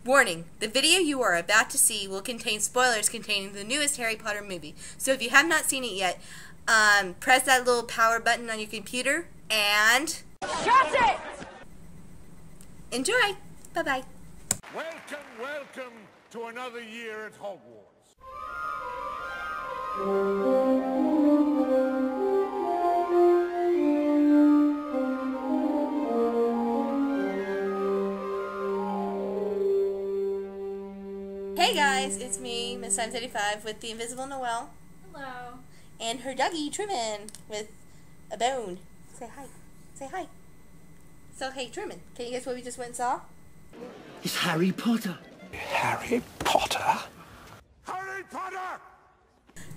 Warning, the video you are about to see will contain spoilers containing the newest Harry Potter movie. So if you have not seen it yet, press that little power button on your computer and... Shut it! Enjoy! Bye-bye. Welcome to another year at Hogwarts. Hey guys, it's me, Miss Times 85, with the Invisible Noelle. Hello. And her doggy, Truman, with a bone. Say hi. Say hi. So, hey, Truman, can you guess what we just went and saw? It's Harry Potter. Harry Potter? Harry Potter!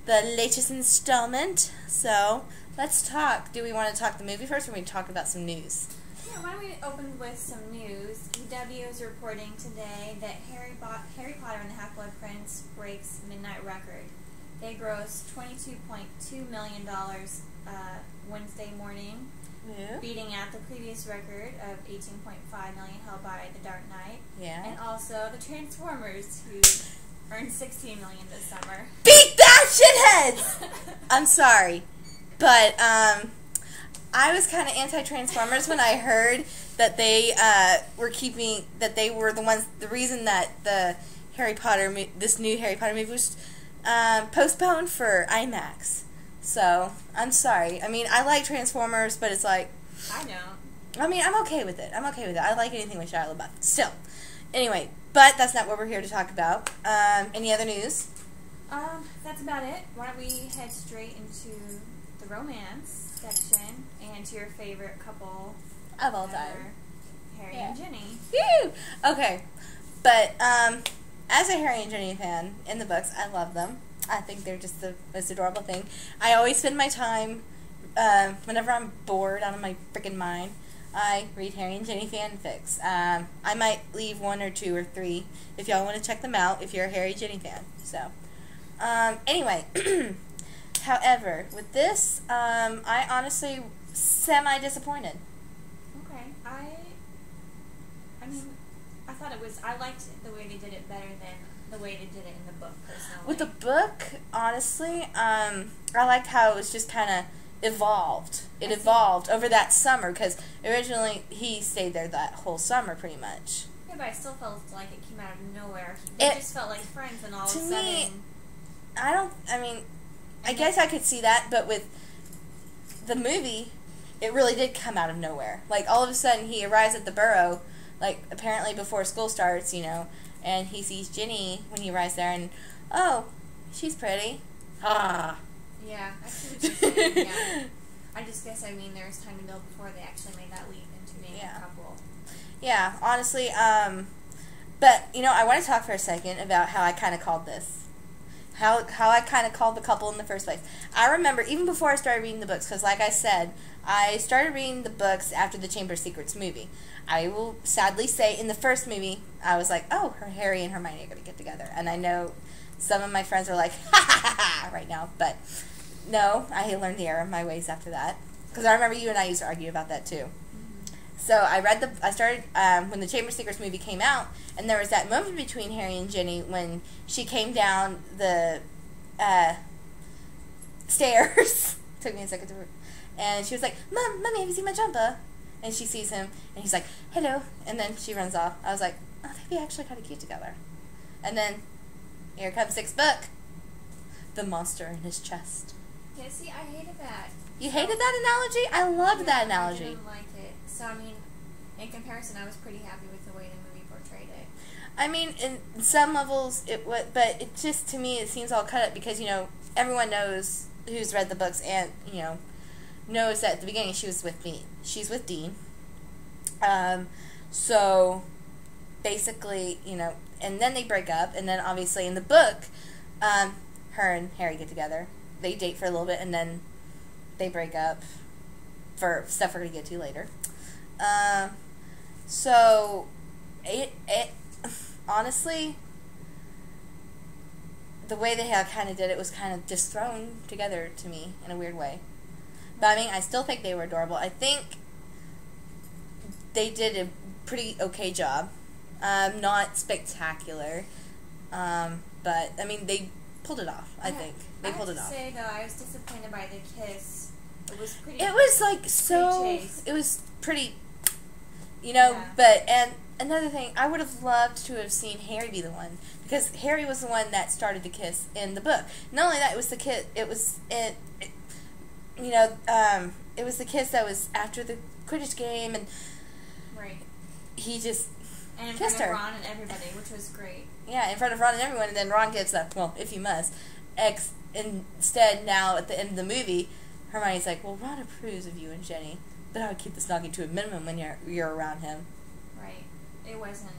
The latest installment. So, let's talk. Do we want to talk the movie first, or we talk about some news? Yeah, why don't we open with some news? EW is reporting today that Harry Potter and the Half-Blood Prince breaks midnight record. They grossed $22.2 million Wednesday morning, beating out the previous record of $18.5 million held by The Dark Knight. Yeah. And also the Transformers, who earned $16 million this summer. Beat that, shitheads! I'm sorry, but I was kind of anti-Transformers when I heard that they were the reason that the this new Harry Potter movie was postponed for IMAX. So, I'm sorry. I mean, I like Transformers, but it's like... I don't. I mean, I'm okay with it. I'm okay with it. I like anything with Shia LaBeouf. Still. Anyway, but that's not what we're here to talk about. Any other news? That's about it. Why don't we head straight into the romance section and to your favorite couple Of all time. Harry and Ginny. Woo! Okay. But, as a Harry and Ginny fan, in the books, I love them. I think they're just the most adorable thing. I always spend my time, whenever I'm bored out of my freaking mind, I read Harry and Ginny fanfics. I might leave 1 or 2 or 3 if y'all want to check them out if you're a Harry and Ginny fan. So, anyway, however, with this, I honestly semi-disappointed. Okay. I mean, I thought I liked the way they did it better than the way they did it in the book, personally. With the book, honestly, I liked how it was just kind of evolved. It evolved over that summer, because originally he stayed there that whole summer, pretty much. Yeah, but I still felt like it came out of nowhere. They just felt like friends, and all of a sudden... To me, I guess I could see that, but with the movie, it really did come out of nowhere. Like, all of a sudden, he arrives at the Burrow, like, apparently before school starts, you know, and he sees Ginny when he arrives there, and, oh, she's pretty. Ah. Yeah, I see what you're saying, yeah. I just guess, I mean, there was time to build before they actually made that leap into being a couple. Yeah, honestly, but, you know, I want to talk for a second about how I kind of called this. How I kind of called the couple in the first place. I remember, even before I started reading the books, because like I said, I started reading the books after the Chamber of Secrets movie. I will sadly say, in the first movie, I was like, oh, Harry and Hermione are going to get together. And I know some of my friends are like, ha ha ha ha, right now. But no, I learned the error of my ways after that. Because I remember you and I used to argue about that too. So I started, when the Chamber of Secrets movie came out, and there was that moment between Harry and Ginny when she came down the stairs. Took me a second to read. And she was like, Mommy, have you seen my jumper? And she sees him, and he's like, hello. And then she runs off. I was like, oh, they'd be actually kind of cute together. And then, here comes 6th book. The monster in his chest. Yeah, see, I hated that. You hated that analogy? I loved that analogy. I didn't like it. So, I mean, in comparison, I was pretty happy with the way the movie portrayed it. I mean, in some levels, it would, but it just, to me, it seems all cut up because, you know, everyone knows who's read the books and, you know, knows that at the beginning she's with Dean. So, basically, you know, and then they break up, and then obviously in the book, her and Harry get together. They date for a little bit, and then they break up for stuff we're going to get to later. So, it honestly, the way they kind of did it was kind of just thrown together to me in a weird way. But, I mean, I still think they were adorable. I think they did a pretty okay job Not spectacular. But, I mean, they pulled it off, I think. They pulled it off. I have to say, though, I was disappointed by the kiss. It was pretty... It was, like, so... chaste. It was pretty... You know, Yeah. but... And another thing, I would have loved to have seen Harry be the one. Because Harry was the one that started the kiss in the book. Not only that, it was the kiss... It was... It was the kiss that was after the Quidditch game, and... Right. He just... And in kissed front her. of Ron and everybody, which was great. Yeah, in front of Ron and everyone, and then Ron gives up, well, if you must. Instead, now, at the end of the movie, Hermione's like, well, Ron approves of you and Jenny, but I would keep the snogging to a minimum when you're around him. Right. It wasn't...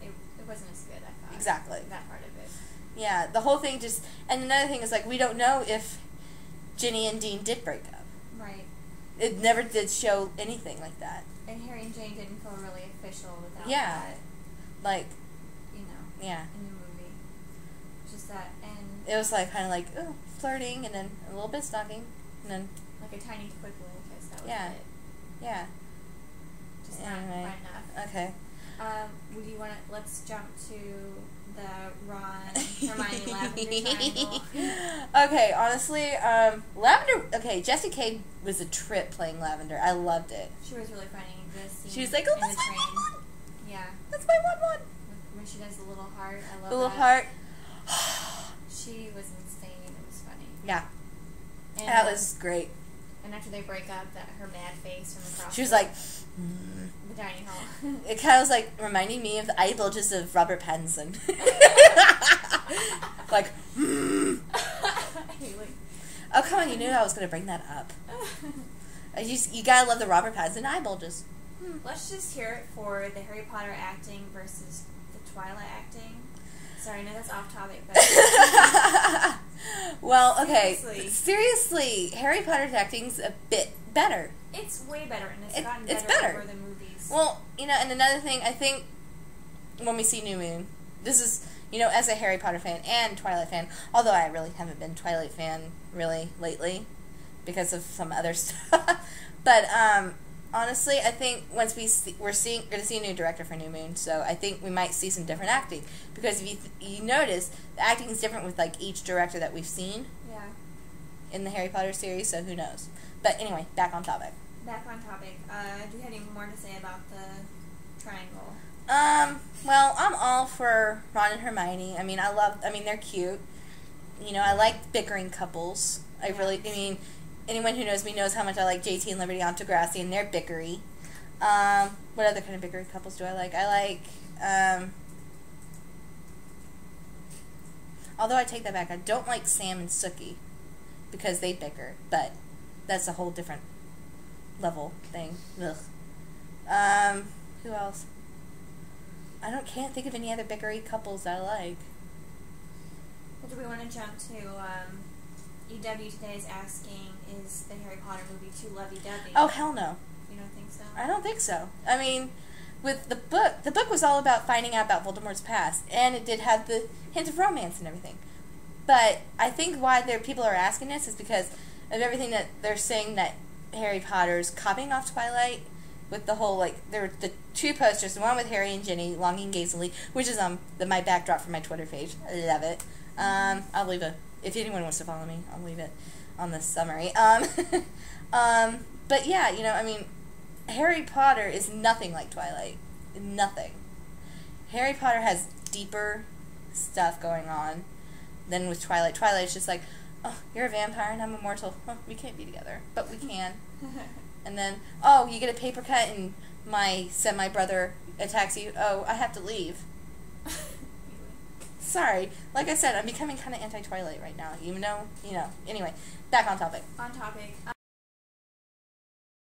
It wasn't as good, I thought. Exactly. That part of it. Yeah, the whole thing just... And another thing is, like, we don't know if Ginny and Dean did break up. Right. It never did show anything like that. And Harry and Jane didn't feel really official without Yeah. that, Like, you know, yeah. in the movie. Just that, and It was, like, kind of like, oh, flirting, and then a little bit snogging, and then, like a tiny quick little kiss, that was Yeah. it. Yeah. Just Anyway. not enough. Okay. Would you want to, let's jump to the Ron, Hermione, Lavender triangle. Okay, honestly, Lavender, okay, Jessie K was a trip playing Lavender. I loved it. She was really funny. This scene She was like, oh, in that's the my train. one. Yeah. That's my one. When she does the little heart, I love The little that. heart. She was insane. It was funny. Yeah, And, that was great. And after they break up, that her mad face from across She was the, like, the dining hall. it kind of was like reminding me of the eye bulges of Robert Pattinson. Like, Haley. oh, come on, you knew I was going to bring that up. You gotta love the Robert Pattinson eye bulges. Let's just hear it for the Harry Potter acting versus the Twilight acting. Sorry, I know that's off topic, but Well, okay. Seriously. Harry Potter's acting's a bit better. it's way better, and it's gotten it's better, better. over the movies. Well, you know, and another thing, I think when we see New Moon, this is, you know, as a Harry Potter fan and Twilight fan, although I really haven't been Twilight fan really lately because of some other stuff, but honestly, I think once we're going to see a new director for New Moon, so I think we might see some different acting, because if you notice, the acting is different with like each director that we've seen yeah. in the Harry Potter series, so who knows. But anyway, back on topic. Back on topic. Do you have any more to say about the triangle? Well, I'm all for Ron and Hermione. I mean, they're cute. You know, I like bickering couples. I mean, anyone who knows me knows how much I like JT and Liberty Degrassi, and they're bickery. What other kind of bickery couples do I like? I like, although I take that back, I don't like Sam and Sookie, because they bicker, but that's a whole different level thing. Ugh. Who else? Can't think of any other bickery couples I like. Well, do we want to jump to, EW today is asking, is the Harry Potter movie too lovey-dovey? Oh, hell no. You don't think so? I don't think so. I mean, with the book was all about finding out about Voldemort's past, and it did have the hint of romance and everything. But I think why people are asking this is because of everything that they're saying that Harry Potter's copying off Twilight, with the whole, like, there were the two posters, the one with Harry and Ginny longing gazily, which is my backdrop for my Twitter page. I love it. I'll leave if anyone wants to follow me, I'll leave it on the summary. But yeah, you know, I mean, Harry Potter is nothing like Twilight. Nothing. Harry Potter has deeper stuff going on than with Twilight. Twilight is just like, oh, you're a vampire and I'm immortal. Oh, we can't be together, but we can. And then, oh, you get a paper cut and my semi-brother attacks you. Oh, I have to leave. Sorry. Like I said, I'm becoming kind of anti-Twilight right now, even though, you know. Anyway, back on topic. On topic.